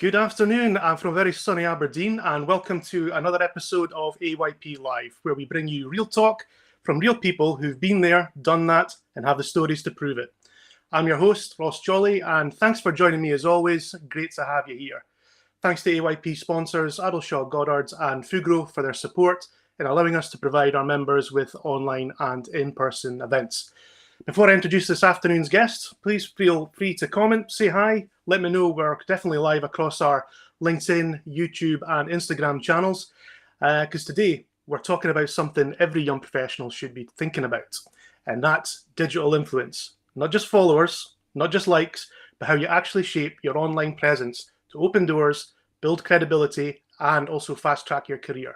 Good afternoon. I'm from very sunny Aberdeen, and welcome to another episode of AYP Live, where we bring you real talk from real people who've been there, done that, and have the stories to prove it. I'm your host, Ross Jolly, and thanks for joining me as always. Great to have you here. Thanks to AYP sponsors Addleshaw Goddard and Fugro for their support in allowing us to provide our members with online and in-person events. Before I introduce this afternoon's guest, please feel free to comment, say hi, let me know. We're definitely live across our LinkedIn, YouTube, and Instagram channels, because today we're talking about something every young professional should be thinking about, and that's digital influence. Not just followers, not just likes, but how you actually shape your online presence to open doors, build credibility, and also fast-track your career.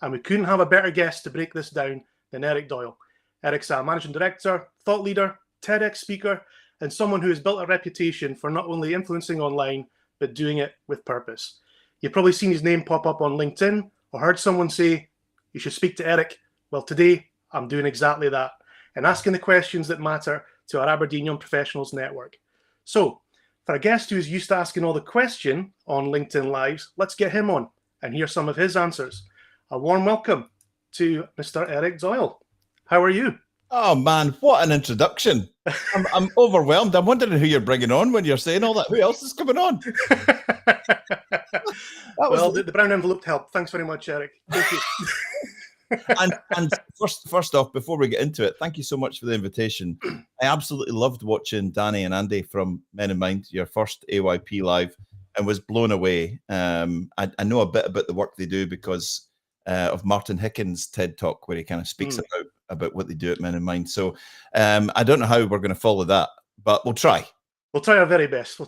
And we couldn't have a better guest to break this down than Eric Doyle. Eric's a managing director, thought leader, TEDx speaker, and someone who has built a reputation for not only influencing online, but doing it with purpose. You've probably seen his name pop up on LinkedIn or heard someone say, you should speak to Eric. Well, today I'm doing exactly that and asking the questions that matter to our Aberdeen Young Professionals Network. So, for a guest who's used to asking all the question on LinkedIn Lives, let's get him on and hear some of his answers. A warm welcome to Mr. Eric Doyle. How are you? Oh man, what an introduction. I'm overwhelmed. I'm wondering who you're bringing on when you're saying all that. Who else is coming on? Well, the brown envelope helped. Thanks very much, Eric. Thank you. and first off, before we get into it, thank you so much for the invitation. I absolutely loved watching Danny and Andy from Men in Mind, your first AYP Live, and was blown away. I know a bit about the work they do because of Martin Hickens' TED Talk, where he kind of speaks about what they do at Men in Mind. So I don't know how we're going to follow that, but we'll try. We'll try our very best.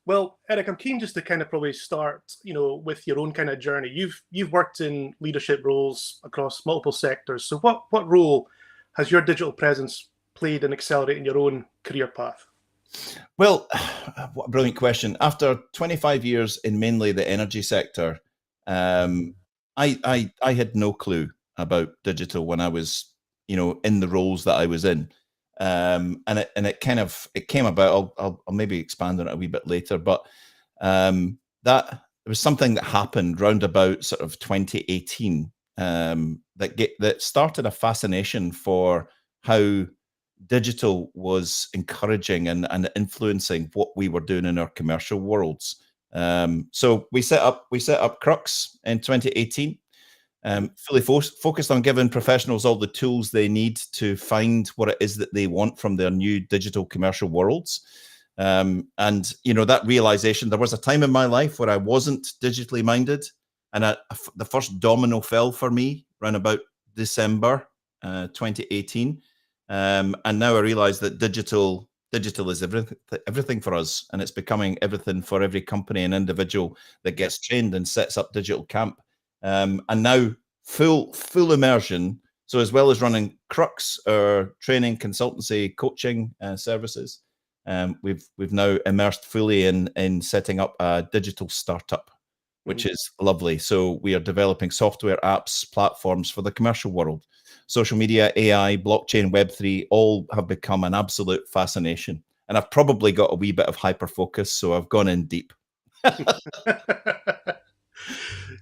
Well, Eric, I'm keen just to kind of probably start, with your own kind of journey. You've worked in leadership roles across multiple sectors. So what role has your digital presence played in accelerating your own career path? Well, what a brilliant question. After 25 years in mainly the energy sector, I had no clue about digital when I was, in the roles that I was in. And it came about. I'll maybe expand on it a wee bit later, but that it was something that happened round about sort of 2018 that started a fascination for how digital was encouraging and influencing what we were doing in our commercial worlds. So we set up Crux in 2018. Fully focused on giving professionals all the tools they need to find what it is that they want from their new digital commercial worlds. And that realization, there was a time in my life where I wasn't digitally minded, and the first domino fell for me around about December 2018. And now I realize that digital is everything for us, and it's becoming everything for every company and individual that gets trained and sets up digital camp. And now full immersion. So as well as running Crux, our training, consultancy, coaching services, we've now immersed fully in setting up a digital startup, which is lovely. So we are developing software, apps, platforms for the commercial world. Social media, AI, blockchain, Web3, all have become an absolute fascination. And I've probably got a wee bit of hyper focus, so I've gone in deep.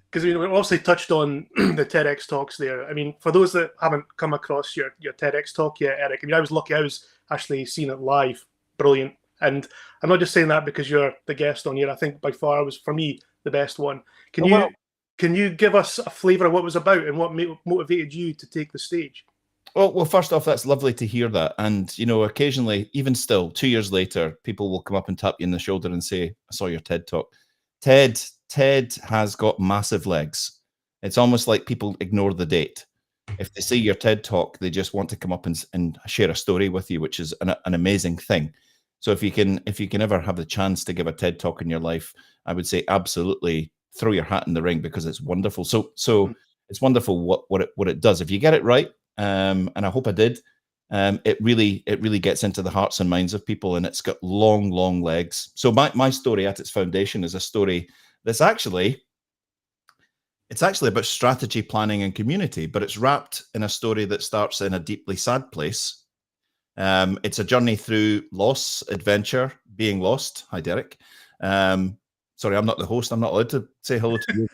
Because we obviously touched on the TEDx talks there. I mean, for those that haven't come across your TEDx talk yet, Eric, I mean, I was lucky. I was actually seeing it live. Brilliant. And I'm not just saying that because you're the guest on here. I think by far was, for me, the best one. Can you give us a flavour of what it was about and what motivated you to take the stage? Well, first off, that's lovely to hear that. And, occasionally, even still, 2 years later, people will come up and tap you in the shoulder and say, I saw your TED Talk. TED has got massive legs. It's almost like people ignore the date. If they see your TED Talk, they just want to come up and share a story with you, which is an amazing thing. So if you can ever have the chance to give a TED Talk in your life, I would say absolutely throw your hat in the ring, because it's wonderful. So it's wonderful what it does. If you get it right, and I hope I did, it really gets into the hearts and minds of people, and it's got long legs. So my story at its foundation is a story that's actually about strategy, planning, and community, but it's wrapped in a story that starts in a deeply sad place. It's a journey through loss, adventure, being lost. Hi, Derek. Sorry, I'm not the host. I'm not allowed to say hello to you.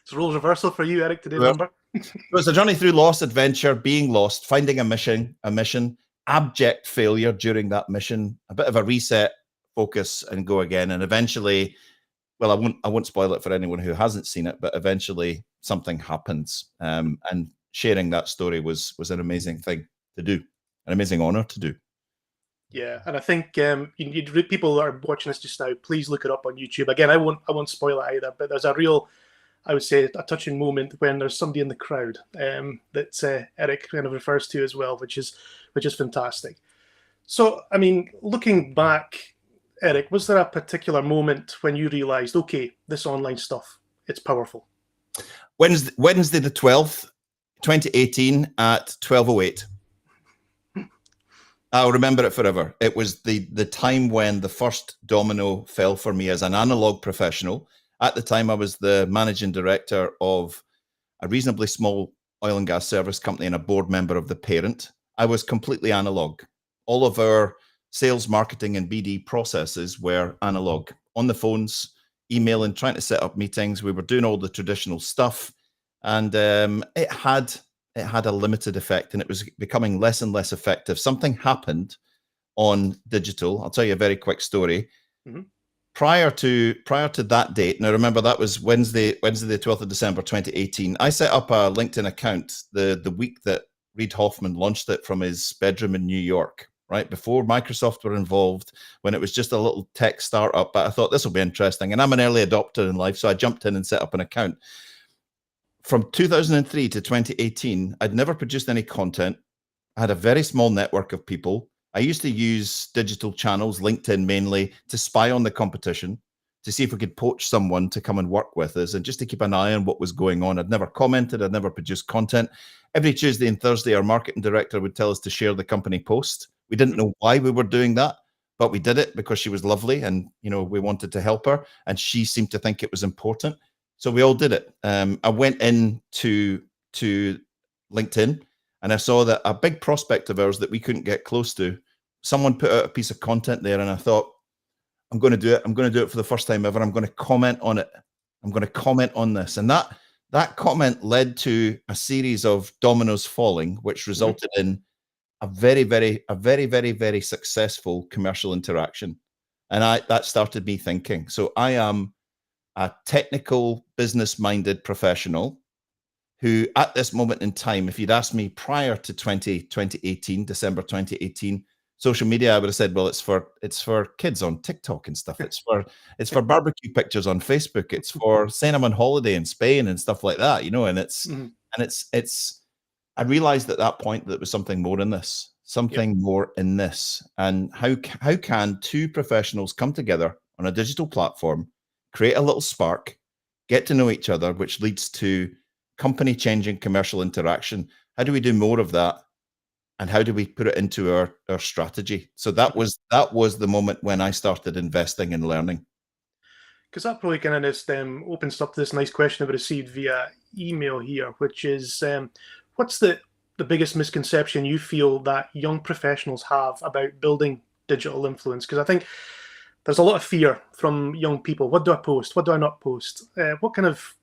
It's roles reversal for you, Eric, today, Well, remember? So it's a journey through loss, adventure, being lost, finding a mission, abject failure during that mission, a bit of a reset, focus, and go again. And eventually, well, I won't spoil it for anyone who hasn't seen it, but eventually something happens. And sharing that story was an amazing thing to do, an amazing honor to do. Yeah, and I think people that are watching this just now, please look it up on YouTube. Again, I won't spoil it either, but there's a real, I would say, a touching moment when there's somebody in the crowd that Eric kind of refers to as well, which is fantastic. So, I mean, looking back, Eric, was there a particular moment when you realised, okay, this online stuff, it's powerful? Wednesday the 12th, 2018 at 12:08. I'll remember it forever. It was the time when the first domino fell for me as an analog professional. At the time, I was the managing director of a reasonably small oil and gas service company and a board member of the parent. I was completely analog. All of our sales, marketing, and BD processes were analog. On the phones, emailing, trying to set up meetings. We were doing all the traditional stuff. And it had a limited effect, and it was becoming less and less effective. Something happened on digital. I'll tell you a very quick story. Mm-hmm. Prior to that date, now remember that was Wednesday the 12th of December 2018. I set up a LinkedIn account the week that Reid Hoffman launched it from his bedroom in New York, right before Microsoft were involved, when it was just a little tech startup. But I thought this will be interesting, and I'm an early adopter in life, so I jumped in and set up an account. From 2003 to 2018, I'd never produced any content. I had a very small network of people. I used to use digital channels, LinkedIn mainly, to spy on the competition, to see if we could poach someone to come and work with us, and just to keep an eye on what was going on. I'd never commented. I'd never produced content. Every Tuesday and Thursday, our marketing director would tell us to share the company post. We didn't know why we were doing that, but we did it because she was lovely, and we wanted to help her, and she seemed to think it was important. So we all did it. I went into LinkedIn, and I saw that a big prospect of ours that we couldn't get close to, someone put out a piece of content there, and I thought, I'm going to do it. I'm going to do it for the first time ever. I'm going to comment on it. I'm going to comment on this. And that comment led to a series of dominoes falling, which resulted in a very, very successful commercial interaction. And that started me thinking. So I am a technical, business-minded professional who, at this moment in time, if you'd asked me prior to 2018, December 2018, social media, I would have said, well, it's for kids on TikTok and stuff. It's for barbecue pictures on Facebook. It's for saying I'm on holiday in Spain and stuff like that, and it's. I realized at that point that there was something more in this, more in this, and how can two professionals come together on a digital platform, create a little spark, get to know each other, which leads to company-changing commercial interaction. How do we do more of that? And how do we put it into our strategy? So that was the moment when I started investing and learning. Because that probably kind of just opens up this nice question I've received via email here, which is, what's the biggest misconception you feel that young professionals have about building digital influence? Because I think there's a lot of fear from young people. What do I post? What do I not post? What kind of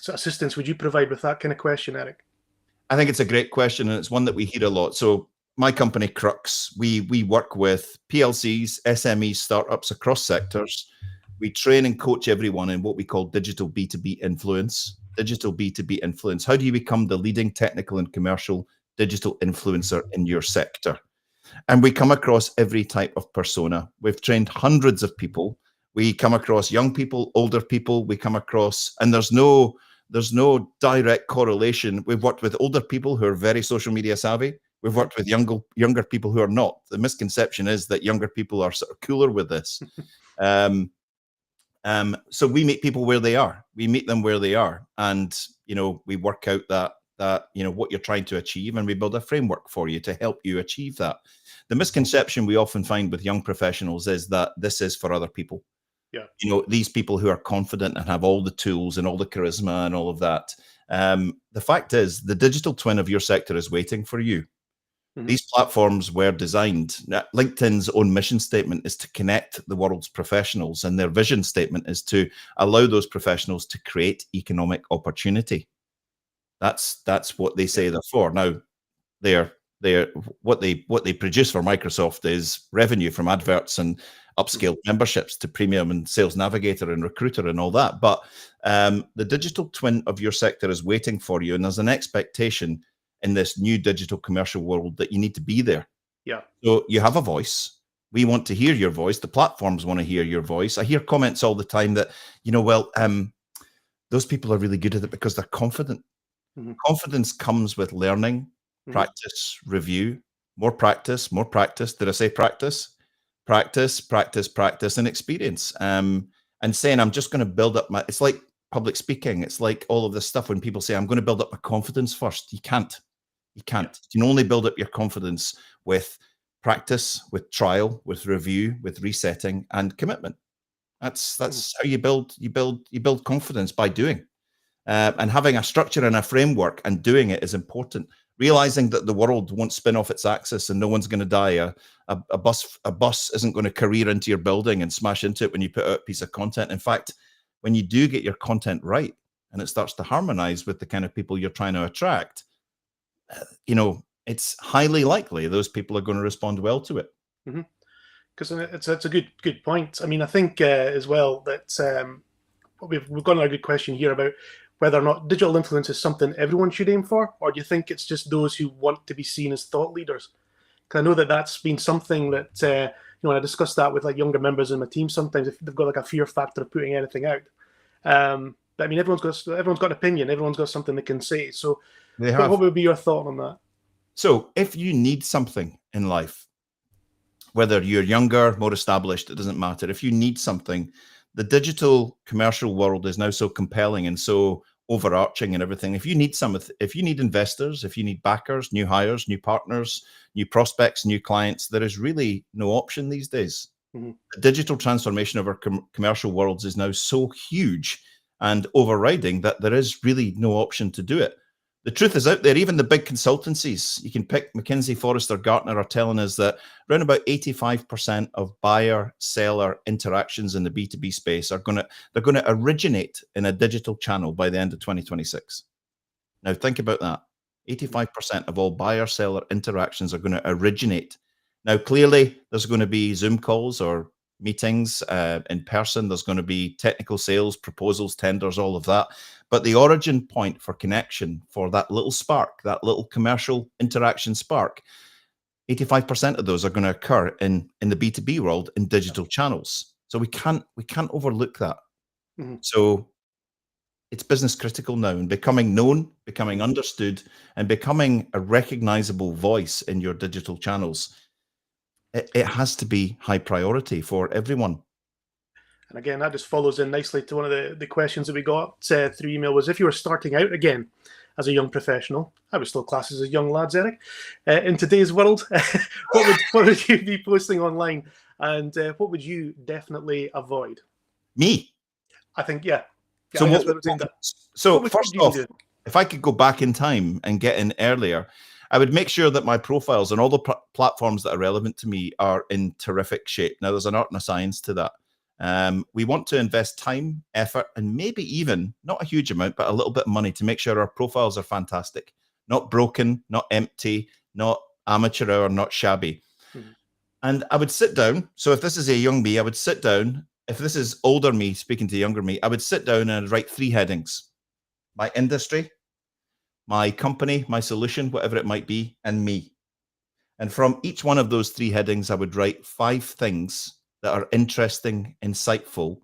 assistance would you provide with that kind of question, Eric? I think it's a great question, and it's one that we hear a lot. So my company, Crux, we work with PLCs, SMEs, startups across sectors. We train and coach everyone in what we call digital B2B influence. Digital B2B influence. How do you become the leading technical and commercial digital influencer in your sector? And we come across every type of persona. We've trained hundreds of people. We come across young people, older people. We come across, and there's no direct correlation. We've worked with older people who are very social media savvy. We've worked with younger people who are not. The misconception is that younger people are sort of cooler with this. So we meet people where they are. We meet them where they are, and we work out that what you're trying to achieve, and we build a framework for you to help you achieve that. The misconception we often find with young professionals is that this is for other people. Yeah. These people who are confident and have all the tools and all the charisma and all of that. The fact is, the digital twin of your sector is waiting for you. These platforms were designed. LinkedIn's own mission statement is to connect the world's professionals, and their vision statement is to allow those professionals to create economic opportunity. That's what they say they're for. Now, they're what they produce for Microsoft is revenue from adverts and upscale memberships to Premium and Sales Navigator and Recruiter and all that. But the digital twin of your sector is waiting for you, and there's an expectation in this new digital commercial world that you need to be there. Yeah. So you have a voice. We want to hear your voice. The platforms want to hear your voice. I hear comments all the time that, those people are really good at it because they're confident. Confidence comes with learning, practice, review, more practice, more practice. Did I say practice? Practice, practice, practice, and experience. And saying, I'm just going to build up it's like public speaking. It's like all of this stuff when people say, I'm going to build up my confidence first. You can't. You can't. You can only build up your confidence with practice, with trial, with review, with resetting, and commitment. That's how you build confidence, by doing. And having a structure and a framework and doing it is important. Realizing that the world won't spin off its axis and no one's going to die. A bus isn't going to career into your building and smash into it when you put out a piece of content. In fact, when you do get your content right and it starts to harmonize with the kind of people you're trying to attract, it's highly likely those people are going to respond well to it. Because it's a good point. I mean, I think as well that we've got a good question here about whether or not digital influence is something everyone should aim for, or do you think it's just those who want to be seen as thought leaders? Because I know that's been something that when I discuss that with like younger members in my team, sometimes if they've got like a fear factor of putting anything out. But I mean, everyone's got an opinion, everyone's got something they can say. So, what would be your thought on that? So, if you need something in life, whether you're younger, more established, it doesn't matter. If you need something, the digital commercial world is now so compelling and so overarching and everything. If you need investors, if you need backers, new hires, new partners, new prospects, new clients, there is really no option these days. The digital transformation of our commercial worlds is now so huge and overriding that there is really no option to do it. The truth is out there. Even the big consultancies, you can pick McKinsey, Forrester, Gartner, are telling us that around about 85% of buyer-seller interactions in the B2B space they're going to originate in a digital channel by the end of 2026. Now think about that. 85% of all buyer-seller interactions are going to originate. Now clearly there's going to be Zoom calls or meetings in person. There's going to be technical sales, proposals, tenders, all of that. But the origin point for connection, for that little spark, that little commercial interaction spark, 85% of those are going to occur in the B2B world in digital channels. So we can't overlook that. So it's business critical now, and becoming known, becoming understood, and becoming a recognizable voice in your digital channels. It has to be high priority for everyone. And again, that just follows in nicely to one of the questions that we got through email was, if you were starting out again as a young professional, I was still classed as a young lads, Eric, in today's world, what would you be posting online, and what would you definitely avoid? Me? I think, yeah. So first off, if I could go back in time and get in earlier, I would make sure that my profiles and all the platforms that are relevant to me are in terrific shape. Now, there's an art and a science to that. We want to invest time, effort, and maybe even, not a huge amount, but a little bit of money to make sure our profiles are fantastic, not broken, not empty, not amateur hour, not shabby. And I would sit down. So if this is a young me, I would sit down. If this is older me speaking to younger me, I would sit down and I'd write 3 headings: my industry, my company, my solution, whatever it might be, and me. And from each one of those 3 headings, I would write 5 things that are interesting, insightful,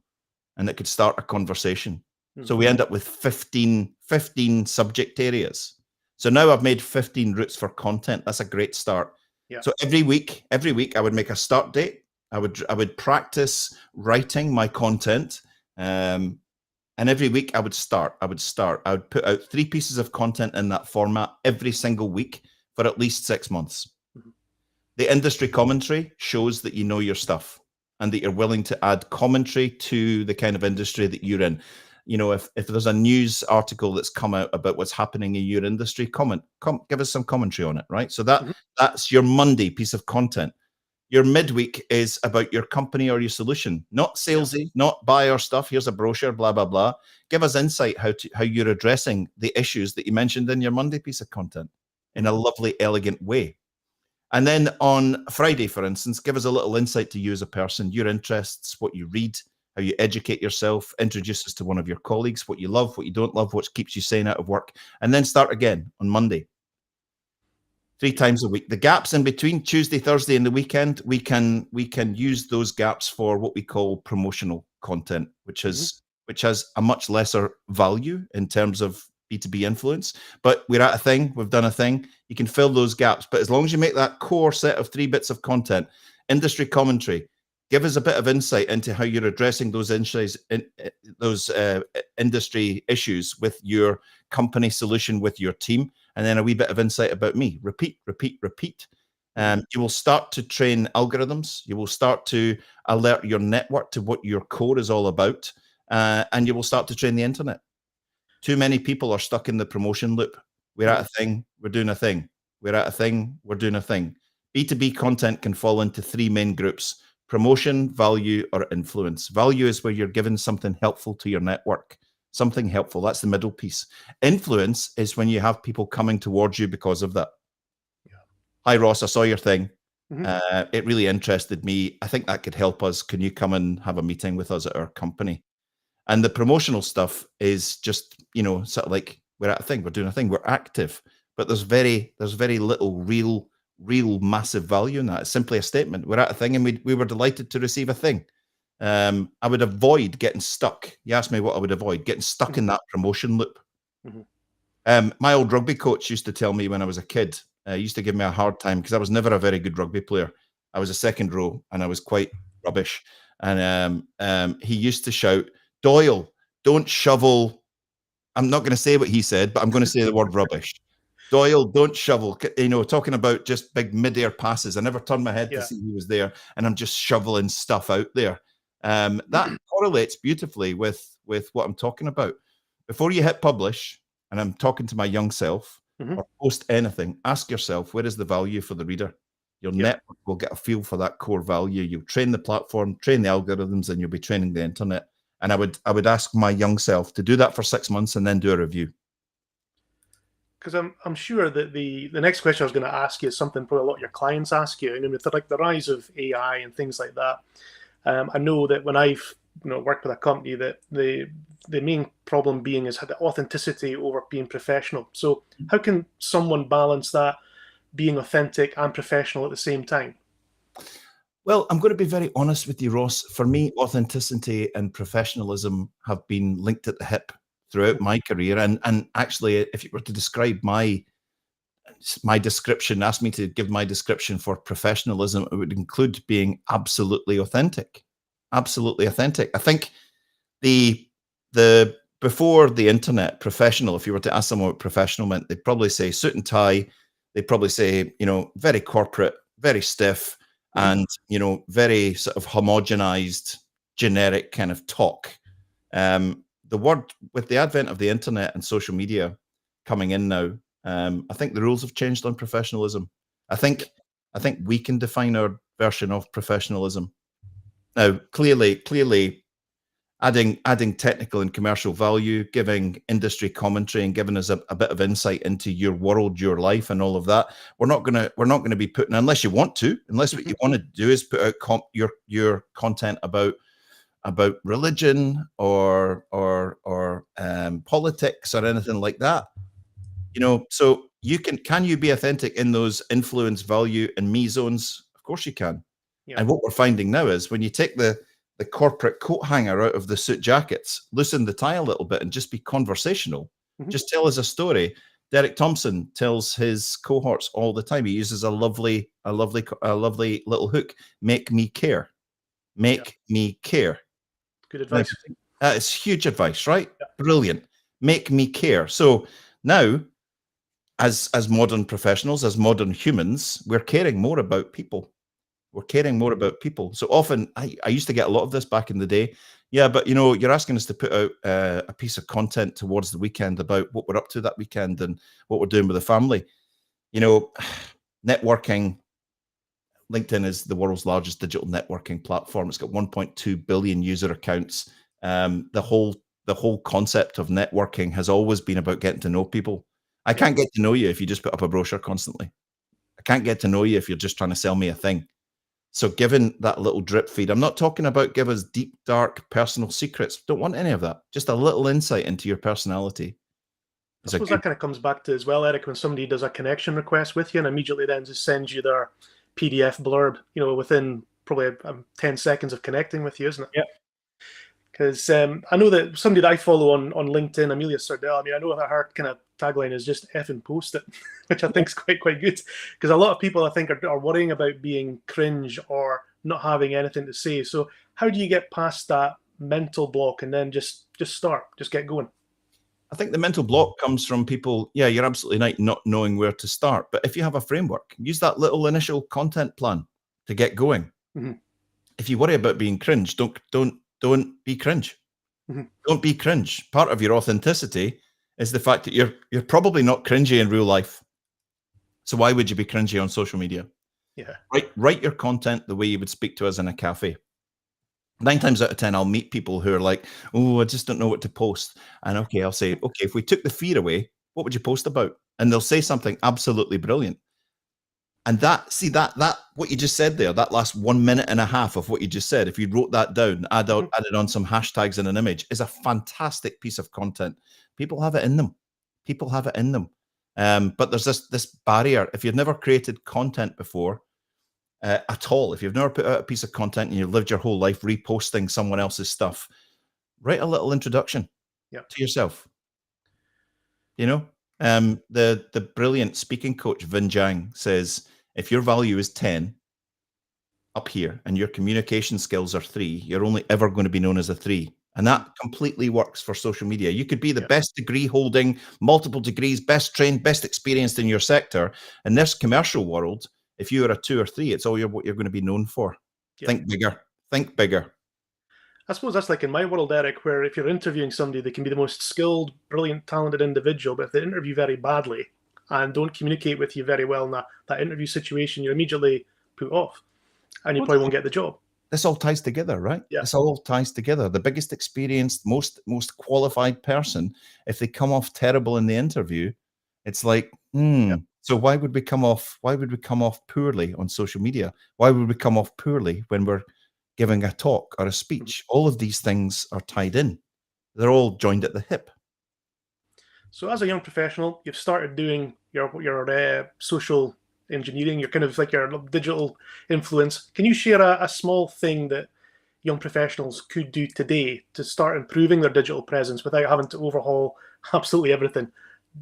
and that could start a conversation. So we end up with 15 subject areas. So now I've made 15 routes for content. That's a great start. Yeah. So every week I would make a start date. I would practice writing my content. And every week I would put out 3 pieces of content in that format every single week for at least 6 months. The industry commentary shows that you know your stuff and that you're willing to add commentary to the kind of industry that you're in. if there's a news article that's come out about what's happening in your industry, give us some commentary on it, right? So that's your Monday piece of content. Your midweek is about your company or your solution, not salesy, not buy our stuff. Here's a brochure, blah, blah, blah. Give us insight how you're addressing the issues that you mentioned in your Monday piece of content in a lovely, elegant way. And then on Friday, for instance, give us a little insight to you as a person, your interests, what you read, how you educate yourself, introduce us to one of your colleagues, what you love, what you don't love, what keeps you sane out of work, and then start again on Monday. 3 times a week. The gaps in between Tuesday, Thursday, and the weekend, we can use those gaps for what we call promotional content, which has a much lesser value in terms of B2B influence. But we're at a thing, we've done a thing. You can fill those gaps, but as long as you make that core set of 3 bits of content, industry commentary, give us a bit of insight into how you're addressing those industry issues with your company solution, with your team, and then a wee bit of insight about me. Repeat, repeat, repeat. You will start to train algorithms. You will start to alert your network to what your core is all about, and you will start to train the internet. Too many people are stuck in the promotion loop. We're at a thing, we're doing a thing. We're at a thing, we're doing a thing. B2B content can fall into 3 main groups: promotion, value, or influence. Value is where you're giving something helpful to your network. Something helpful, that's the middle piece. Influence is when you have people coming towards you because of that. Hi, Ross, I saw your thing. It really interested me. I think that could help us. Can you come and have a meeting with us at our company? And the promotional stuff is just, sort of like, we're at a thing, we're doing a thing, we're active. But there's very little real massive value in that. It's simply a statement. We're at a thing, and we were delighted to receive a thing. I would avoid getting stuck. You asked me what I would avoid, getting stuck in that promotion loop. My old rugby coach used to tell me when I was a kid, he used to give me a hard time because I was never a very good rugby player. I was a second row and I was quite rubbish. And he used to shout, "Doyle, don't shovel." I'm not going to say what he said, but I'm going to say the word rubbish. Doyle, don't shovel. Talking about just big mid-air passes. I never turned my head to see who was there, and I'm just shoveling stuff out there. That correlates beautifully with what I'm talking about. Before you hit publish, and I'm talking to my young self, or post anything, ask yourself, where is the value for the reader? Your network will get a feel for that core value. You'll train the platform, train the algorithms, and you'll be training the internet. And I would ask my young self to do that for 6 months and then do a review. Because I'm sure that the next question I was going to ask you is something probably a lot of your clients ask you. And with the rise of AI and things like that, I know that when I've worked with a company, that the main problem being is the authenticity over being professional. So how can someone balance that, being authentic and professional at the same time? Well, I'm going to be very honest with you, Ross. For me, authenticity and professionalism have been linked at the hip throughout my career. And actually, if you were to describe my description, ask me to give my description for professionalism, it would include being absolutely authentic. Absolutely authentic. I think the before the internet, professional, if you were to ask someone what professional meant, they'd probably say suit and tie. They'd probably say, very corporate, very stiff, and very sort of homogenized, generic kind of talk. The word, with the advent of the internet and social media coming in now, I think the rules have changed on professionalism. I think we can define our version of professionalism. Now, clearly, adding technical and commercial value, giving industry commentary, and giving us a bit of insight into your world, your life, and all of that. We're not gonna be putting, unless you want to, unless what you want to do is put out your content about religion or politics or anything like that. So can you be authentic in those influence, value, and me zones? Of course you can. And what we're finding now is when you take the corporate coat hanger out of the suit jackets, loosen the tie a little bit, and just be conversational. Just tell us a story. Derek Thompson tells his cohorts all the time. He uses a lovely little hook. Make me care. Make me care. Good advice. It's huge advice, right? Brilliant. Make me care. So now, as modern professionals, as modern humans, we're caring more about people. We're caring more about people. So often, I used to get a lot of this back in the day. Yeah, but you're asking us to put out a piece of content towards the weekend about what we're up to that weekend and what we're doing with the family. Networking. LinkedIn is the world's largest digital networking platform. It's got 1.2 billion user accounts. The whole concept of networking has always been about getting to know people. I can't get to know you if you just put up a brochure constantly. I can't get to know you if you're just trying to sell me a thing. So given that little drip feed, I'm not talking about give us deep, dark personal secrets. Don't want any of that. Just a little insight into your personality. I suppose that kind of comes back to as well, Eric, when somebody does a connection request with you and immediately then just sends you their PDF blurb, within probably 10 seconds of connecting with you, isn't it? Yeah. Because I know that somebody that I follow on LinkedIn, Amelia Sardell, I know that her kind of tagline is just effing post it, which I think is quite good. Because a lot of people, I think, are worrying about being cringe or not having anything to say. So how do you get past that mental block and then just get going? I think the mental block comes from people, yeah, you're absolutely right, not knowing where to start. But if you have a framework, use that little initial content plan to get going. Mm-hmm. If you worry about being cringe, don't be cringe. Mm-hmm. Don't be cringe. Part of your authenticity is the fact that you're probably not cringy in real life. So why would you be cringy on social media? Yeah. Write your content the way you would speak to us in a cafe. 9 times out of 10, I'll meet people who are like, oh, I just don't know what to post. And okay, I'll say, okay, if we took the fear away, what would you post about? And they'll say something absolutely brilliant. And that what you just said there, that last 1 minute and a half of what you just said, if you wrote that down, added on some hashtags and an image, is a fantastic piece of content. People have it in them. But there's this barrier. If you've never created content before, at all, if you've never put out a piece of content and you've lived your whole life reposting someone else's stuff, write a little introduction to yourself. The brilliant speaking coach Vin Jiang says, if your value is 10 up here and your communication skills are 3, you're only ever going to be known as a 3. And that completely works for social media. You could be the best degree holding, multiple degrees, best trained, best experienced in your sector. In this commercial world, if you are a 2 or 3, it's all what you're going to be known for. Think bigger. I suppose that's like in my world, Eric, where if you're interviewing somebody, they can be the most skilled, brilliant, talented individual, but if they interview very badly and don't communicate with you very well in that interview situation, you're immediately put off and you probably won't get the job. This all ties together, right? Yeah. This all ties together. The biggest experienced, most qualified person, if they come off terrible in the interview, it's like, So why would we come off poorly on social media? Why would we come off poorly when we're giving a talk or a speech? All of these things are tied in. They're all joined at the hip. So as a young professional, you've started doing your social engineering, you're kind of like your digital influence. Can you share a small thing that young professionals could do today to start improving their digital presence without having to overhaul absolutely everything?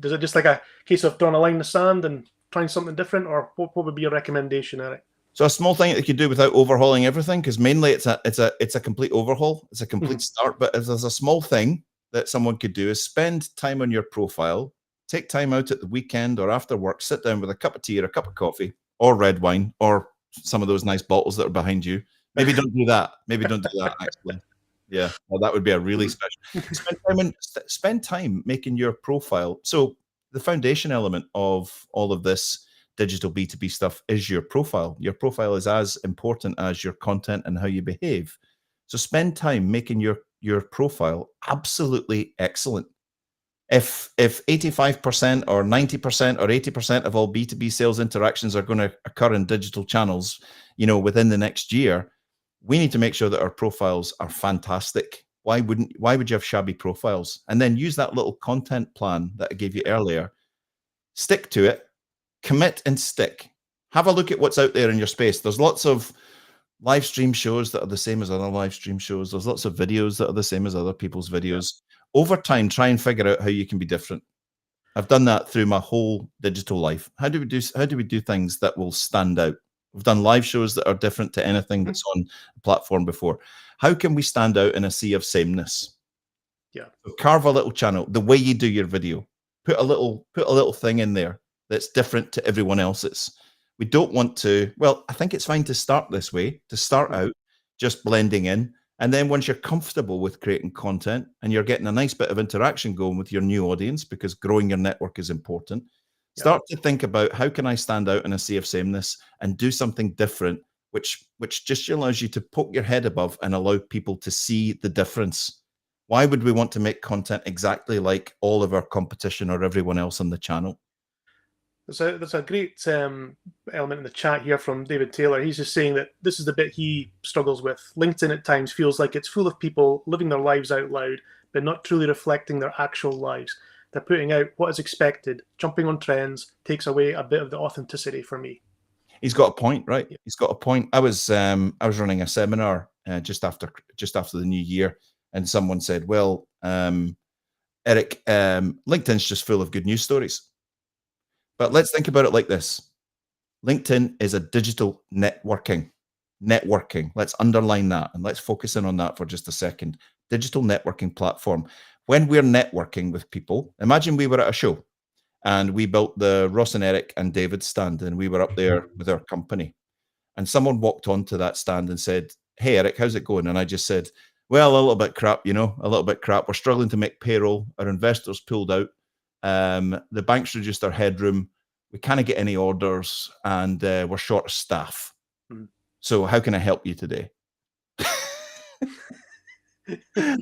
Is it just like a case of drawing a line in the sand and trying something different, or what would be your recommendation, Eric? So a small thing that you could do without overhauling everything, because mainly it's a complete overhaul, it's a complete start. But if there's a small thing that someone could do is spend time on your profile, take time out at the weekend or after work, sit down with a cup of tea or a cup of coffee or red wine or some of those nice bottles that are behind you. Maybe don't do that. Actually. Yeah, well, that would be a really special. Spend time making your profile. So the foundation element of all of this digital B2B stuff is your profile. Your profile is as important as your content and how you behave. So spend time making your profile absolutely excellent. If 85% or 90% or 80% of all B2B sales interactions are going to occur in digital channels, within the next year, we need to make sure that our profiles are fantastic. Why would you have shabby profiles? And then use that little content plan that I gave you earlier. Stick to it, commit and stick. Have a look at what's out there in your space. There's lots of live stream shows that are the same as other live stream shows. There's lots of videos that are the same as other people's videos. Over time, try and figure out how you can be different. I've done that through my whole digital life. How do we do things that will stand out? We've done live shows that are different to anything that's on the platform before. How can we stand out in a sea of sameness? Yeah. So carve a little channel, the way you do your video. Put a little thing in there that's different to everyone else's. We don't want to, well, I think it's fine to start this way, to start out just blending in. And then once you're comfortable with creating content and you're getting a nice bit of interaction going with your new audience, because growing your network is important, start to think about how can I stand out in a sea of sameness and do something different, which just allows you to poke your head above and allow people to see the difference. Why would we want to make content exactly like all of our competition or everyone else on the channel? There's a great element in the chat here from David Taylor. He's just saying that this is the bit he struggles with. LinkedIn at times feels like it's full of people living their lives out loud, but not truly reflecting their actual lives. They're putting out what is expected. Jumping on trends takes away a bit of the authenticity for me. He's got a point, right? Yeah. He's got a point. I was running a seminar just after the new year, and someone said, "Well, Eric, LinkedIn's just full of good news stories." But let's think about it like this. LinkedIn is a digital networking. Let's underline that and let's focus in on that for just a second. Digital networking platform. When we're networking with people, imagine we were at a show and we built the Ross and Eric and David stand, and we were up there with our company. And someone walked onto that stand and said, "Hey, Eric, how's it going?" And I just said, "Well, a little bit crap, a little bit crap. We're struggling to make payroll. Our investors pulled out. The bank's reduced our headroom. We can't get any orders, and we're short of staff. So how can I help you today?"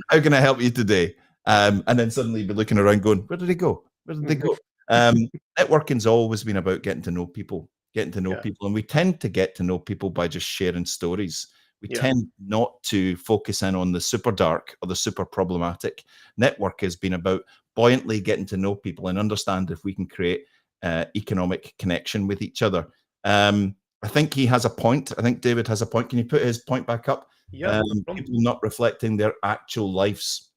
How can I help you today? And then suddenly be looking around going, where did they go? Where did they go? Networking's always been about getting to know people. And we tend to get to know people by just sharing stories. We tend not to focus in on the super dark or the super problematic. Network has been about buoyantly getting to know people and understand if we can create economic connection with each other. I think he has a point. I think David has a point. Can you put his point back up? Yeah. People not reflecting their actual lives.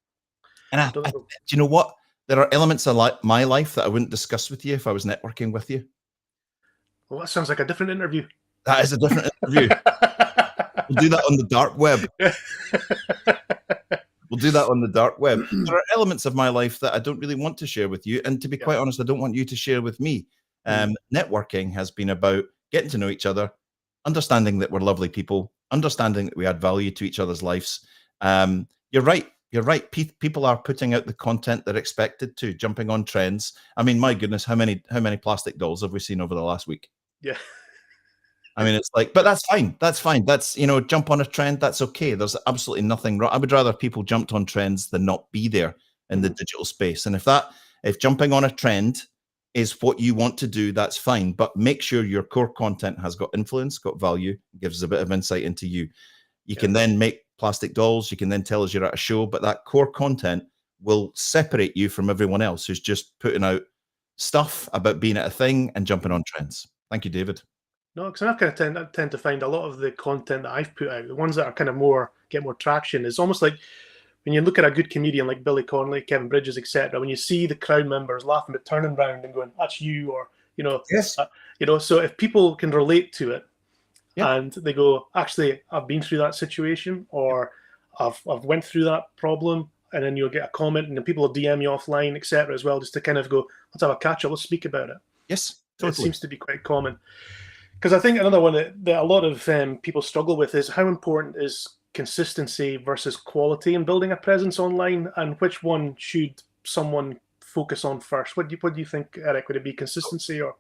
And do you know what? There are elements of my life that I wouldn't discuss with you if I was networking with you. Well, that sounds like a different interview. That is a different interview. We'll do that on the dark web. We'll do that on the dark web. There are elements of my life that I don't really want to share with you. And to be quite honest, I don't want you to share with me. Networking has been about getting to know each other, understanding that we're lovely people, understanding that we add value to each other's lives. You're right. You're right. People are putting out the content they're expected to, jumping on trends. I mean, my goodness, how many plastic dolls have we seen over the last week? Yeah. I mean, it's like, but that's fine. That's fine. That's, jump on a trend. That's okay. There's absolutely nothing wrong. I would rather people jumped on trends than not be there in the digital space. And if jumping on a trend is what you want to do, that's fine. But make sure your core content has got influence, got value, gives us a bit of insight into you. You can then make plastic dolls. You can then tell us you're at a show, but that core content will separate you from everyone else who's just putting out stuff about being at a thing and jumping on trends. Thank you, David. No, because I kind of tend to find a lot of the content that I've put out, the ones that are kind of get more traction, is almost like when you look at a good comedian like Billy Connolly, Kevin Bridges, etc. When you see the crowd members laughing but turning around and going, "That's you," or yes. So if people can relate to it, and they go, "Actually, I've been through that situation," or I've went through that problem, and then you'll get a comment, and then people will DM you offline, etc. as well, just to kind of go, "Let's have a catch up, let's speak about it." Yes, totally. It seems to be quite common. Because I think another one that a lot of people struggle with is how important is consistency versus quality in building a presence online, and which one should someone focus on first? What do you think, Eric? Would it be consistency or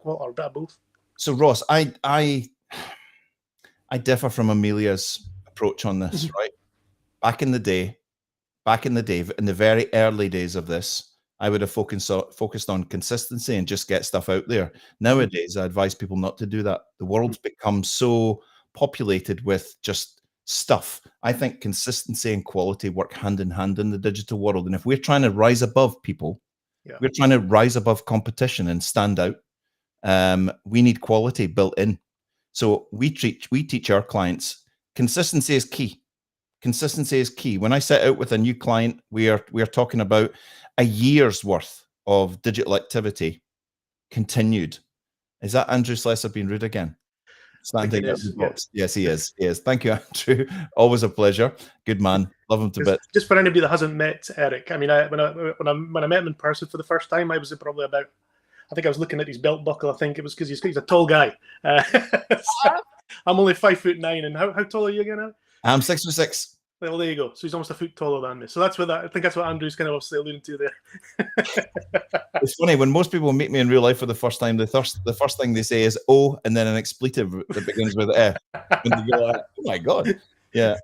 both? So Ross, I differ from Amelia's approach on this, right? Back in the day, in the very early days of this, I would have focused on consistency and just get stuff out there. Nowadays, I advise people not to do that. The world's become so populated with just stuff. I think consistency and quality work hand in hand in the digital world. And if we're trying to rise above people, we're trying to rise above competition and stand out, we need quality built in. So we teach our clients consistency is key. Consistency is key. When I set out with a new client, we are talking about a year's worth of digital activity continued. Is that Andrew Slessor being rude again? Standing up the box. Yes, he is. He is. Thank you, Andrew. Always a pleasure. Good man. Love him to bits. Just for anybody that hasn't met Eric, I mean, when I met him in person for the first time, I was probably about I think I was looking at his belt buckle. I think it was because he's a tall guy. So I'm only 5'9", and how tall are you again? I'm 6'6". Well, there you go. So he's almost a foot taller than me. So that's what I think that's what Andrew's kind of obviously alluding to there. It's funny when most people meet me in real life for the first time. The first thing they say is "oh" and then an expletive that begins with F. And they go, "Oh my god!" Yeah.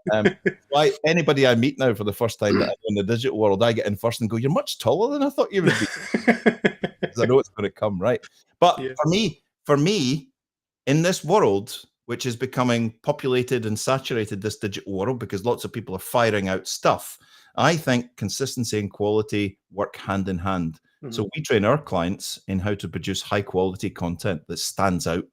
Why anybody I meet now for the first time that I know in the digital world, I get in first and go, "You're much taller than I thought you would be," because I know it's going to come, right? But Yeah. for me, in this world, which is becoming populated and saturated, this digital world, because lots of people are firing out stuff, I think consistency and quality work hand in hand. Mm-hmm. So we train our clients in how to produce high quality content that stands out.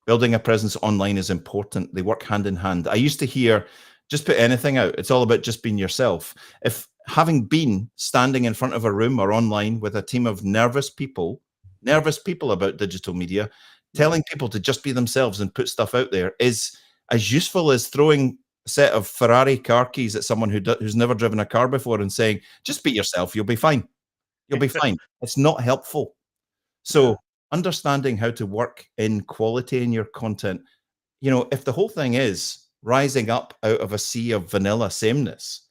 Building a presence online is important. They work hand in hand. I used to hear, just put anything out. It's all about just being yourself. If having been standing in front of a room or online with a team of nervous people about digital media, telling people to just be themselves and put stuff out there is as useful as throwing a set of Ferrari car keys at someone who's never driven a car before and saying, just be yourself, you'll be fine. You'll be fine. It's not helpful. So understanding how to work in quality in your content, if the whole thing is rising up out of a sea of vanilla sameness,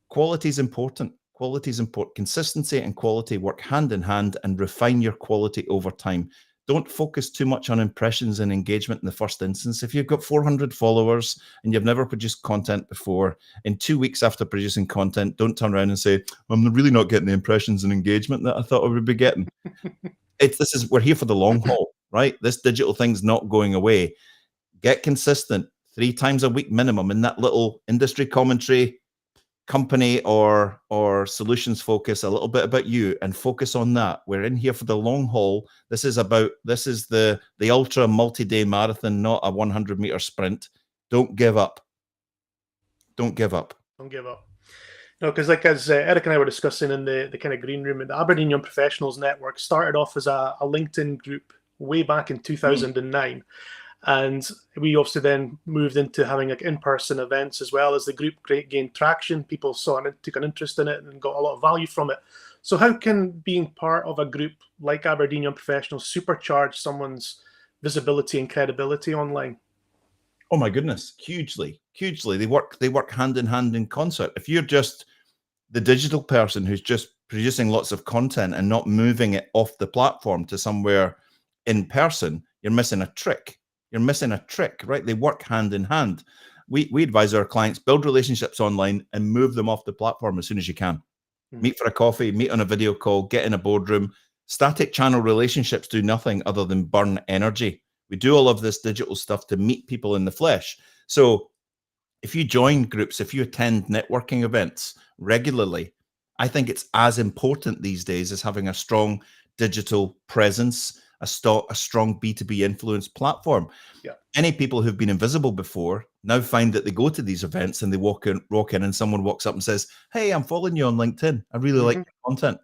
quality is important. Quality is important. Consistency and quality work hand in hand, and refine your quality over time. Don't focus too much on impressions and engagement in the first instance. If you've got 400 followers and you've never produced content before, in 2 weeks after producing content, don't turn around and say, I'm really not getting the impressions and engagement that I thought I would be getting. We're here for the long haul, right? This digital thing's not going away. Get consistent 3 times a week minimum in that little industry commentary company or solutions focus, a little bit about you, and focus on that. We're in here for the long haul. This is the ultra multi-day marathon, not a 100-meter sprint. Don't give up. Don't give up. Don't give up. No, because as Eric and I were discussing in the kind of green room, the Aberdeen Young Professionals Network started off as a LinkedIn group way back in 2009. And we obviously then moved into having in-person events as well. As the group gained traction, people took an interest in it and got a lot of value from it. So how can being part of a group like Aberdeen Young Professionals supercharge someone's visibility and credibility online? Oh my goodness, hugely. They work hand in hand in concert. If you're just the digital person who's just producing lots of content and not moving it off the platform to somewhere in person, you're missing a trick. Right? They work hand in hand. We advise our clients, build relationships online and move them off the platform as soon as you can. Meet for a coffee, meet on a video call, get in a boardroom. Static channel relationships do nothing other than burn energy. We do all of this digital stuff to meet people in the flesh. So if you join groups, if you attend networking events regularly, I think it's as important these days as having a strong digital presence, a strong B2B influence platform. Yeah. Any people who've been invisible before now find that they go to these events and they walk in and someone walks up and says, hey, I'm following you on LinkedIn. I really like your content.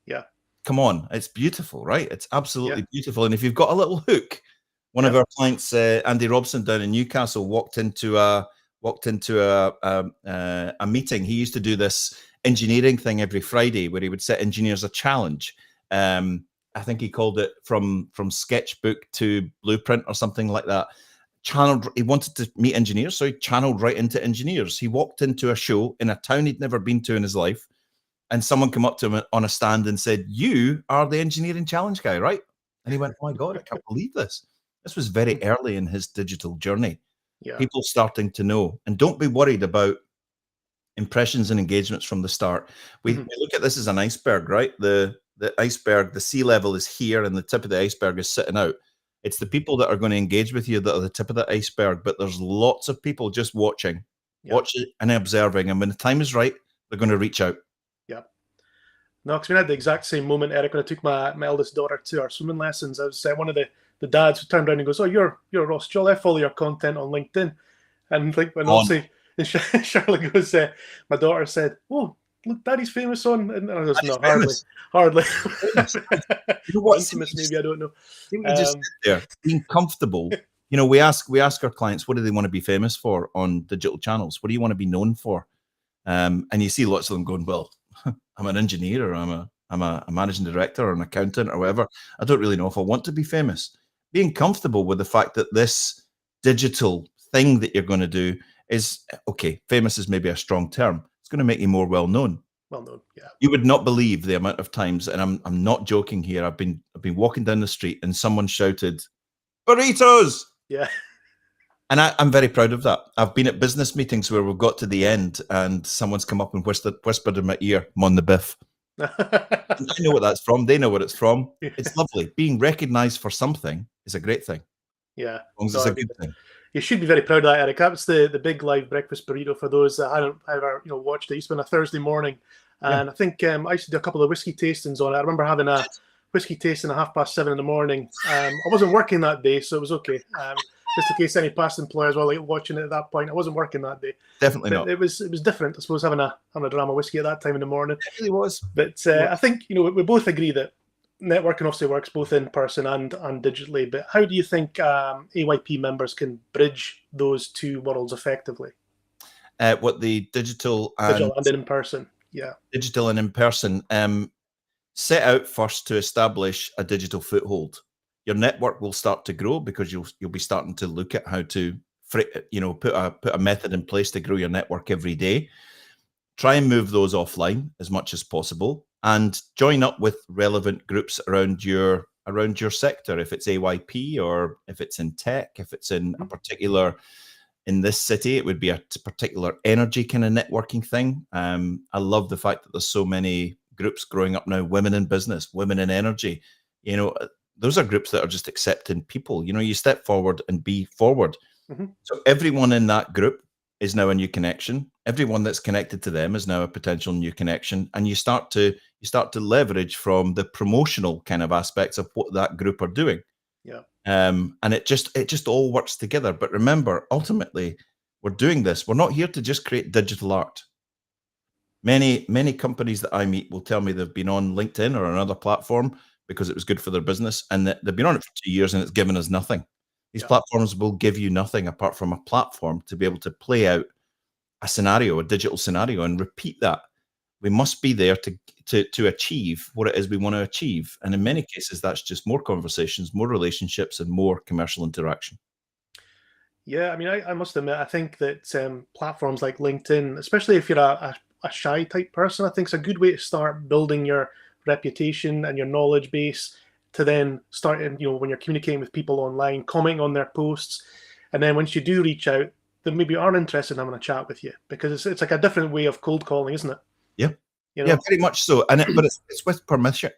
Yeah. Come on. It's beautiful, right? It's absolutely beautiful. And if you've got a little hook, one of our clients, Andy Robson down in Newcastle, walked into a meeting. He used to do this engineering thing every Friday where he would set engineers a challenge. I think he called it from sketchbook to blueprint or something like that. He wanted to meet engineers, so he channeled right into engineers. He walked into a show in a town he'd never been to in his life, and someone came up to him on a stand and said, you are the engineering challenge guy, right? And he went, oh my God, I can't believe this. This was very early in his digital journey. Yeah. People starting to know. And don't be worried about impressions and engagements from the start. We look at this as an iceberg, right? The iceberg, the sea level is here and the tip of the iceberg is sitting out. It's the people that are going to engage with you that are the tip of the iceberg, but there's lots of people just watching and observing. And when the time is right, they're going to reach out. Yeah. No, because we had the exact same moment, Eric, when I took my eldest daughter to our swimming lessons. I was one of the dads who turned around and goes, oh, you're Ross Joel. I follow your content on LinkedIn. And when obviously Charlotte goes, my daughter said, oh, look, Daddy's famous on, and I was no, hardly. You know what? Infamous, maybe, I don't know. Just there, being comfortable. We ask our clients, what do they want to be famous for on digital channels? What do you want to be known for? And you see lots of them going, well, I'm an engineer, or I'm I'm a managing director or an accountant or whatever. I don't really know if I want to be famous. Being comfortable with the fact that this digital thing that you're going to do is, okay, famous is maybe a strong term. It's going to make you more well-known. Well-known, yeah. You would not believe the amount of times, and I'm not joking here, I've been walking down the street and someone shouted, "Burritos!" Yeah. And I'm very proud of that. I've been at business meetings where we've got to the end and someone's come up and whispered in my ear, "Mon the biff." I know what that's from. They know what it's from. It's lovely. Being recognized for something is a great thing. Yeah. As long as it's a good thing. You should be very proud of that, Eric. That was the big live breakfast burrito for those that hadn't ever watched it. It used to be on a Thursday morning, and I think I used to do a couple of whiskey tastings on it. I remember having a whiskey tasting at 7:30 in the morning. I wasn't working that day, so it was okay. Just in case any past employers were like watching it at that point, I wasn't working that day. Definitely not. It was different, I suppose, having a drama whiskey at that time in the morning. It really was. But I think we both agree that networking obviously works both in person and digitally, but how do you think AYP members can bridge those two worlds effectively? What the digital and in person, yeah. Digital and in person. Set out first to establish a digital foothold. Your network will start to grow because you'll be starting to look at how to put a method in place to grow your network every day. Try and move those offline as much as possible, and join up with relevant groups around your sector. If it's AYP or if it's in tech, if it's in a particular, in this city, it would be a particular energy kind of networking thing. I love the fact that there's so many groups growing up now, women in business, women in energy. Those are groups that are just accepting people. You step forward and be forward. So everyone in that group is now a new connection. Everyone that's connected to them is now a potential new connection, and you start to leverage from the promotional kind of aspects of what that group are doing. Yeah. And it just all works together. But remember, ultimately, we're doing this. We're not here to just create digital art. Many companies that I meet will tell me they've been on LinkedIn or another platform because it was good for their business, and that they've been on it for 2 years and it's given us nothing. These platforms will give you nothing apart from a platform to be able to play out a scenario, a digital scenario, and repeat that. We must be there to achieve what it is we want to achieve. And in many cases, that's just more conversations, more relationships, and more commercial interaction. Yeah, I mean, I must admit, I think that platforms like LinkedIn, especially if you're a shy type person, I think it's a good way to start building your reputation and your knowledge base, to then start, when you're communicating with people online, commenting on their posts. And then once you do reach out, they maybe aren't interested in having a chat with you, because it's like a different way of cold calling, isn't it? Yeah. Yeah, very much so. But it's with permission,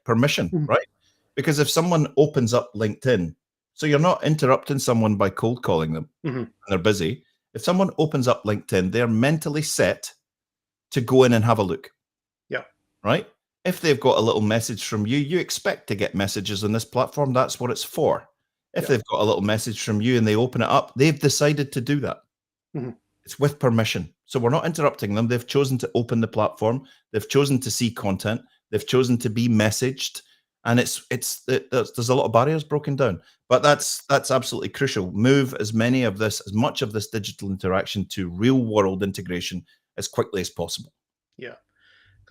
right? Because if someone opens up LinkedIn, so you're not interrupting someone by cold calling them and they're busy. If someone opens up LinkedIn, they're mentally set to go in and have a look. Yeah. Right? If they've got a little message from you, you expect to get messages on this platform. That's what it's for. If they've got a little message from you and they open it up, they've decided to do that. It's with permission. So we're not interrupting them. They've chosen to open the platform. They've chosen to see content. They've chosen to be messaged. And there's a lot of barriers broken down. But that's absolutely crucial. Move as much of this digital interaction to real world integration as quickly as possible. Yeah.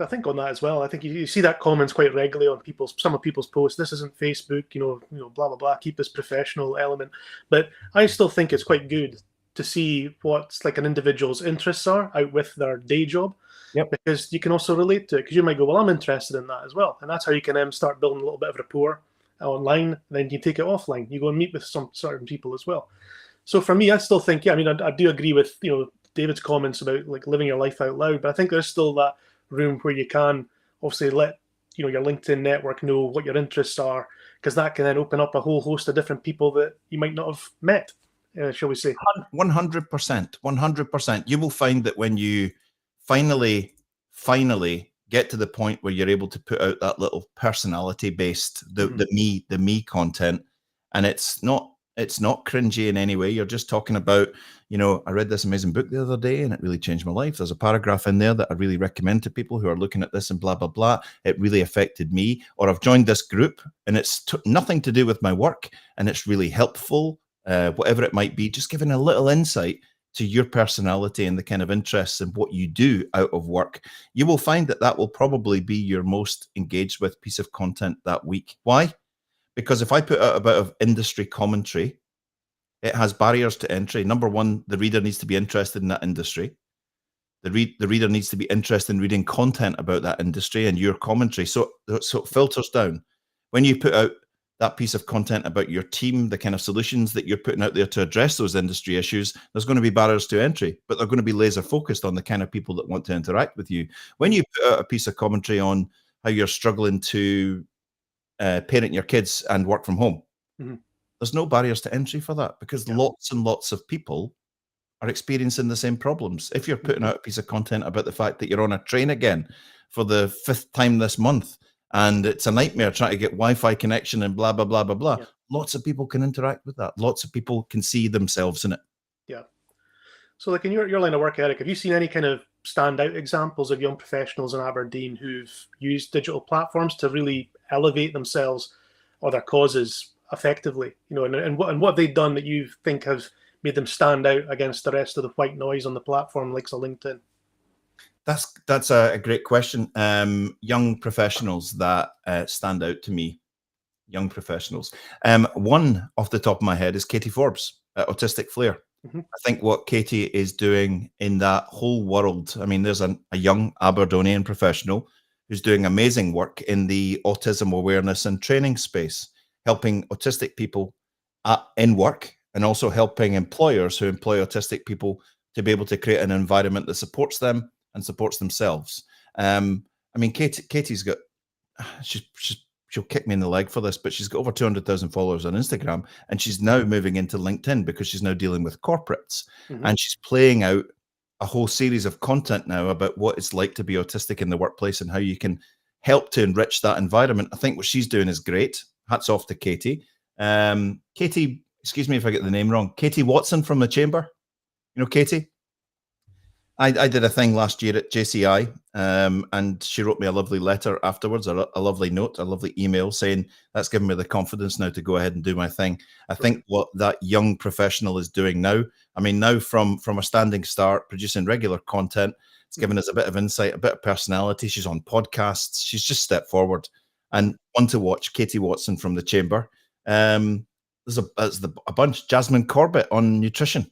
I think on that as well, I think you see that comments quite regularly on some of people's posts. This isn't Facebook, blah, blah, blah, keep this professional element. But I still think it's quite good to see what's like an individual's interests are out with their day job. Yep. Because you can also relate to it, because you might go, well, I'm interested in that as well. And that's how you can start building a little bit of rapport online. And then you take it offline. You go and meet with some certain people as well. So for me, I still think, I do agree with, David's comments about like living your life out loud, but I think there's still that room where you can obviously let your LinkedIn network know what your interests are, because that can then open up a whole host of different people that you might not have met, shall we say. 100%. You will find that when you finally get to the point where you're able to put out that little personality based the me content, and it's not cringy in any way. You're just talking about, I read this amazing book the other day and it really changed my life. There's a paragraph in there that I really recommend to people who are looking at this and blah, blah, blah. It really affected me. Or I've joined this group and it's nothing to do with my work and it's really helpful, whatever it might be, just giving a little insight to your personality and the kind of interests and what you do out of work, you will find that that will probably be your most engaged with piece of content that week. Why? Because if I put out a bit of industry commentary, it has barriers to entry. Number one, the reader needs to be interested in that industry. The reader needs to be interested in reading content about that industry and your commentary. So it filters down. When you put out that piece of content about your team, the kind of solutions that you're putting out there to address those industry issues, there's going to be barriers to entry, but they're going to be laser focused on the kind of people that want to interact with you. When you put out a piece of commentary on how you're struggling to parent your kids and work from home, there's no barriers to entry for that, because lots and lots of people are experiencing the same problems. If you're putting out a piece of content about the fact that you're on a train again for the 5th time this month, and it's a nightmare trying to get Wi-Fi connection and blah, blah, blah, blah, blah. Lots of people can interact with that. Lots of people can see themselves in it. Yeah. So like in your line of work, Eric, have you seen any kind of standout examples of young professionals in Aberdeen who've used digital platforms to really elevate themselves or their causes effectively? And what have they done that you think has made them stand out against the rest of the white noise on the platform, like LinkedIn? That's a great question. Young professionals that stand out to me. Young professionals. One off the top of my head is Katie Forbes at Autistic Flair. I think what Katie is doing in that whole world, I mean, there's a young Aberdonian professional who's doing amazing work in the autism awareness and training space, helping autistic people in work, and also helping employers who employ autistic people to be able to create an environment that supports them and supports themselves. I mean, Katie's got, she'll kick me in the leg for this, but she's got over 200,000 followers on Instagram, and she's now moving into LinkedIn because she's now dealing with corporates, and she's playing out a whole series of content now about what it's like to be autistic in the workplace and how you can help to enrich that environment. I think what she's doing is great. Hats off to Katie. Katie, excuse me if I get the name wrong, Katie Watson from the Chamber. You know Katie? I did a thing last year at JCI, and she wrote me a lovely letter afterwards, a lovely note, a lovely email saying that's given me the confidence now to go ahead and do my thing. I think what that young professional is doing now, I mean, now from a standing start, producing regular content, it's given us a bit of insight, a bit of personality. She's on podcasts. She's just stepped forward. And one to watch, Katie Watson from the Chamber. There's a bunch. Jasmine Corbett on nutrition.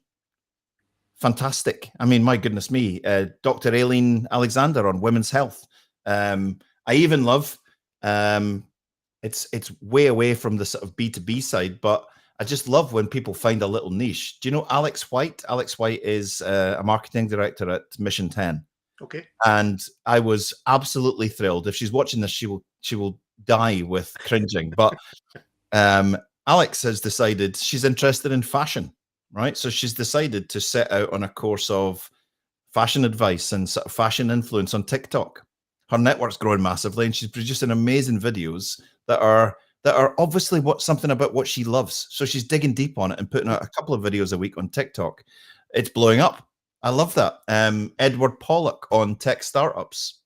Fantastic. I mean, my goodness me. Dr. Aileen Alexander on women's health. I even love, it's way away from the sort of B2B side, but I just love when people find a little niche. Do you know Alex White? Alex White is a marketing director at Mission 10. Okay. And I was absolutely thrilled. If she's watching this, she will die with cringing. But Alex has decided she's interested in fashion. Right. So she's decided to set out on a course of fashion advice and sort of fashion influence on TikTok. Her network's growing massively, and she's producing amazing videos that are obviously something about what she loves. So she's digging deep on it and putting out a couple of videos a week on TikTok. It's blowing up. I love that. Edward Pollock on tech startups.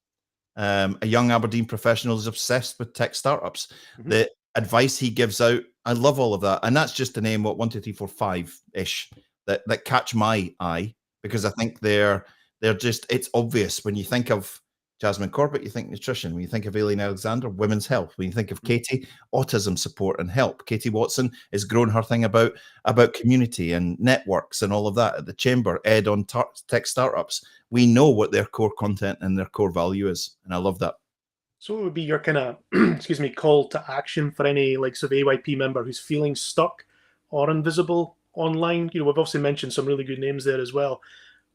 A young Aberdeen professional is obsessed with tech startups. The advice he gives out, I love all of that. And that's just to name what 1, 2, 3, 4, 5-ish that catch my eye, because I think they're just, it's obvious when you think of Jasmine Corbett, you think nutrition. When you think of Aileen Alexander, women's health. When you think of Katie, autism support and help. Katie Watson is growing her thing about community and networks and all of that at the Chamber. Ed on tech startups. We know what their core content and their core value is, and I love that. So what would be your kind of, excuse me, call to action for any likes of AYP member who's feeling stuck or invisible online? We've obviously mentioned some really good names there as well.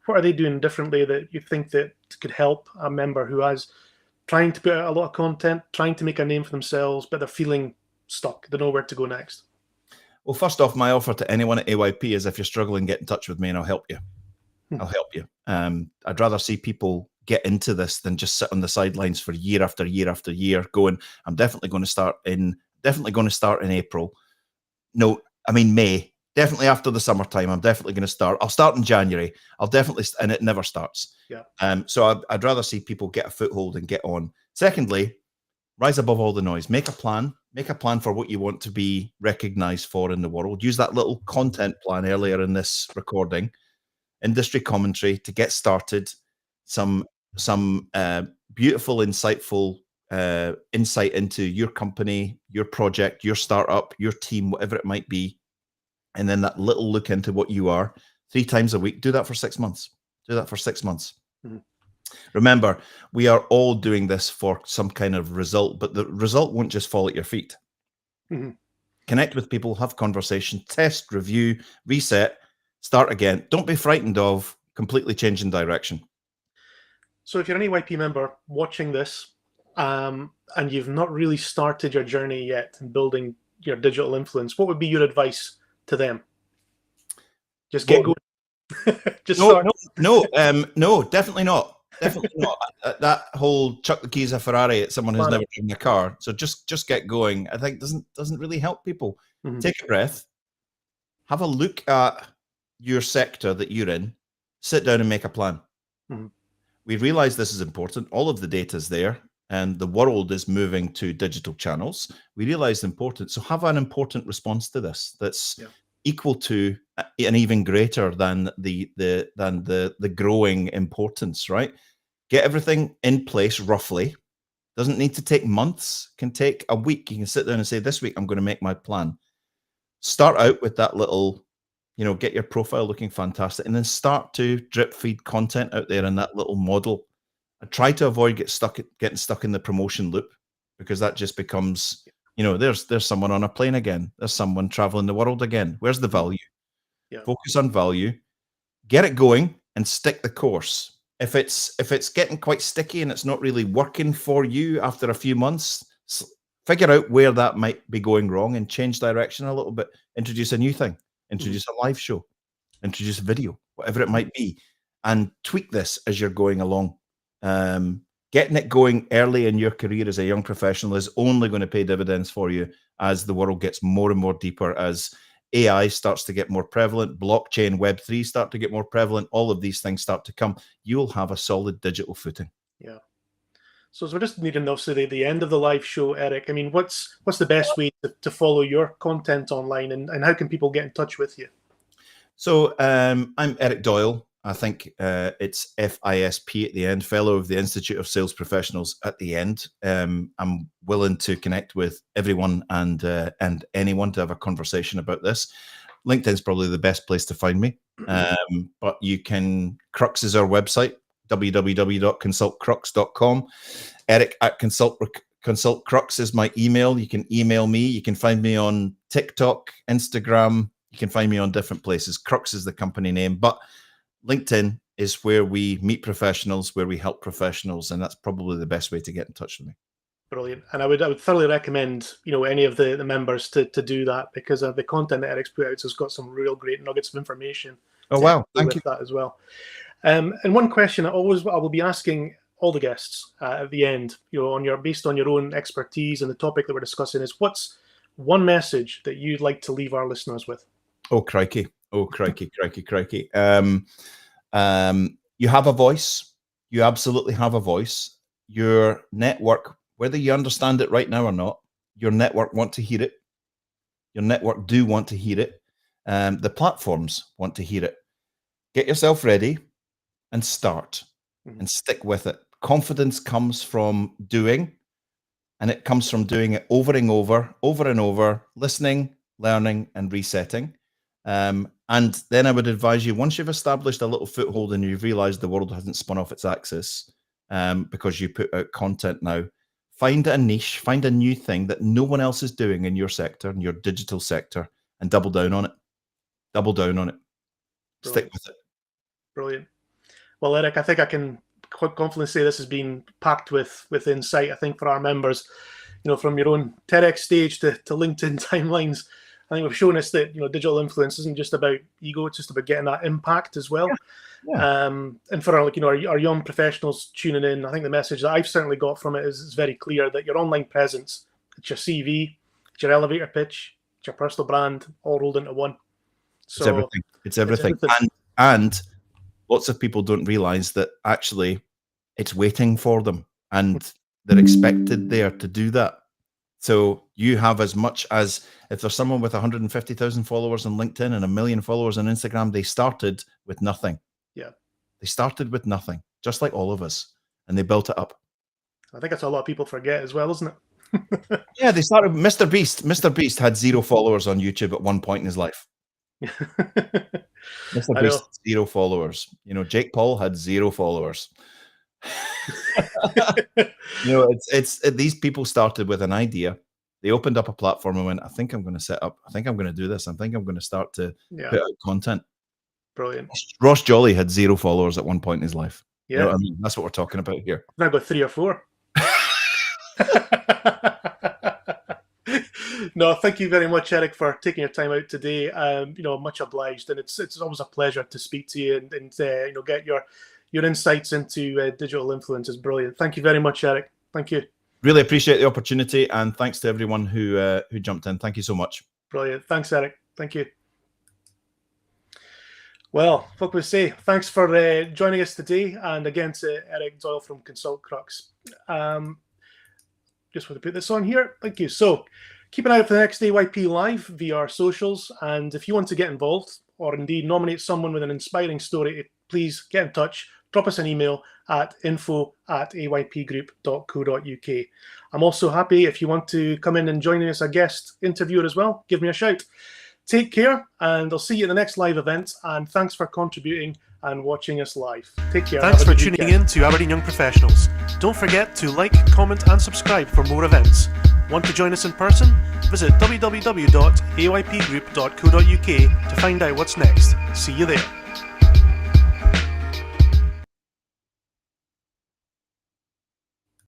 What are they doing differently that you think that could help a member who is trying to put out a lot of content, trying to make a name for themselves, but they're feeling stuck, they don't know where to go next? Well, first off, my offer to anyone at AYP is if you're struggling, get in touch with me and I'll help you. I'll help you. I'd rather see people get into this than just sit on the sidelines for year after year after year going, I'm definitely going to start in April. No, I mean May. Definitely after the summertime, I'm definitely going to start. I'll start in January. And it never starts. Yeah. So I'd rather see people get a foothold and get on. Secondly, rise above all the noise. Make a plan. Make a plan for what you want to be recognized for in the world. Use that little content plan earlier in this recording. industry commentary to get started, some beautiful, insightful insight into your company, your project, your startup, your team, whatever it might be, and then that little look into what you are 3 times a week. Do that for 6 months. Do that for 6 months. Mm-hmm. Remember, we are all doing this for some kind of result, but the result won't just fall at your feet. Mm-hmm. Connect with people, have conversation, test, review, reset, start again. Don't be frightened of completely changing direction. So if you're an AYP member watching this, and you've not really started your journey yet in building your digital influence, what would be your advice to them? Just get going. Just start. No, definitely not. Definitely not. That whole chuck the keys of Ferrari at someone who's never driven a car. So just get going. I think doesn't really help people. Mm-hmm. Take a breath. Have a look at your sector that you're in. Sit down and make a plan. Mm-hmm. We realize this is important. All of the data is there, and the world is moving to digital channels. We realize the importance. So have an important response to this that's equal to and even greater than the growing importance, right? Get everything in place roughly. Doesn't need to take months, can take a week. You can sit down and say, this week I'm going to make my plan. Start out with that little, get your profile looking fantastic, and then start to drip feed content out there in that little model. I try to avoid getting stuck in the promotion loop, because that just becomes, there's someone on a plane again. There's someone traveling the world again. Where's the value? Yeah. Focus on value, get it going, and stick the course. If it's getting quite sticky and it's not really working for you after a few months, figure out where that might be going wrong and change direction a little bit. Introduce a new thing. Introduce a live show. Introduce a video, whatever it might be, and tweak this as you're going along. Getting it going early in your career as a young professional is only going to pay dividends for you as the world gets more and more deeper, as AI starts to get more prevalent, blockchain, Web3 start to get more prevalent, all of these things start to come. You'll have a solid digital footing. Yeah. So we're just needing, obviously, the end of the live show, Eric. I mean, what's the best way to follow your content online, and how can people get in touch with you? So I'm Eric Doyle. I think it's FISP at the end, Fellow of the Institute of Sales Professionals at the end. I'm willing to connect with everyone and anyone to have a conversation about this. LinkedIn's probably the best place to find me. But you can, Crux is our website, www.consultcrux.com. Eric at Consult Crux is my email. You can email me. You can find me on TikTok, Instagram. You can find me on different places. Crux is the company name, but LinkedIn is where we meet professionals, where we help professionals, and that's probably the best way to get in touch with me. Brilliant. And I would thoroughly recommend, any of the members to do that, because the content that Eric's put out has got some real great nuggets of information. Oh, wow. Thank you. That as well. And one question I will be asking all the guests at the end, based on your own expertise and the topic that we're discussing, is what's one message that you'd like to leave our listeners with? Oh, crikey. Oh, crikey. You have a voice. You absolutely have a voice. Your network, whether you understand it right now or not, your network want to hear it. Your network do want to hear it. The platforms want to hear it. Get yourself ready and start and stick with it. Confidence comes from doing, and it comes from doing it over and over, listening, learning, and resetting. And then I would advise you, once you've established a little foothold and you've realized the world hasn't spun off its axis because you put out content now, find a niche, find a new thing that no one else is doing in your sector, in your digital sector, and double down on it. Brilliant. Stick with it. Brilliant. Well, Eric, I think I can quite confidently say this has been packed with insight, I think, for our members, from your own TEDx stage to LinkedIn timelines. I think we've shown us that digital influence isn't just about ego; it's just about getting that impact as well. Yeah. And for our young professionals tuning in, I think the message that I've certainly got from it is very clear that your online presence, it's your CV, it's your elevator pitch, it's your personal brand, all rolled into one. So it's everything. And lots of people don't realize that actually it's waiting for them, and they're expected there to do that. So you have as much as, if there's someone with 150,000 followers on LinkedIn and 1 million followers on Instagram, they started with nothing. Yeah. They started with nothing, just like all of us, and they built it up. I think that's a lot of people forget as well, isn't it? Yeah, they started. Mr. Beast. Mr. Beast had 0 followers on YouTube at one point in his life. Mr. Beast had 0 followers. You know, Jake Paul had 0 followers. You know, it's these people started with an idea. They opened up a platform and went, I think I'm going to do this. I think I'm going to start to put out content. Brilliant. Ross Jolly had 0 followers at one point in his life. Yeah. You know what I mean? That's what we're talking about here. I've now got 3 or 4. No, thank you very much, Eric, for taking your time out today. You know, much obliged, and it's always a pleasure to speak to you and you know, get your insights into digital influence is brilliant. Thank you very much, Eric. Thank you. Really appreciate the opportunity, and thanks to everyone who jumped in. Thank you so much. Brilliant. Thanks, Eric. Thank you. Well, what can we say? Thanks for joining us today, and again to Eric Doyle from Consult Crux. Just want to put this on here. Thank you. So keep an eye out for the next AYP Live via our socials, and if you want to get involved or indeed nominate someone with an inspiring story, please get in touch. Drop us an email at info@aypgroup.co.uk. I'm also happy if you want to come in and join me as a guest interviewer as well. Give me a shout. Take care, and I'll see you at the next live event. And thanks for contributing and watching us live. Take care. Thanks for tuning in to Aberdeen Young Professionals. Don't forget to like, comment, and subscribe for more events. Want to join us in person? Visit www.aypgroup.co.uk to find out what's next. See you there.